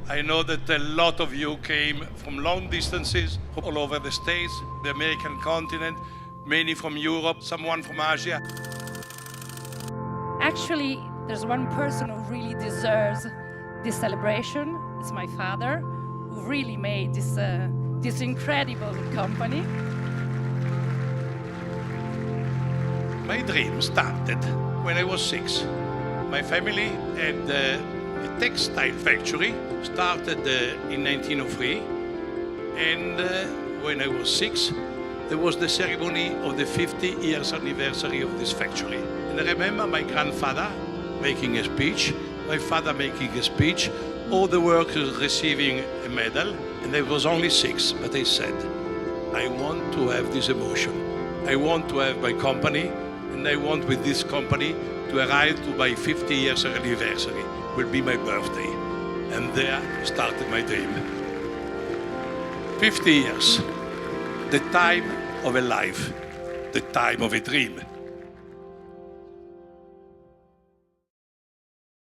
I know that a lot of you came from long distances, from all over the States, the American continent, many from Europe, someone from Asia. Actually, there's one person who really deserves this celebration. It's my father, who really made this incredible company. My dream started when I was 6. My family had a textile factory, started in 1903, and when I was 6, there was the ceremony of the 50 years anniversary of this factory. And I remember my grandfather making a speech, my father making a speech, all the workers receiving a medal, and I was only 6, but I said, I want to have this emotion. I want to have my company, and I want with this company to arrive to my 50 years anniversary, will be my birthday. And there started my dream. 50 years, the time of a life, the time of a dream.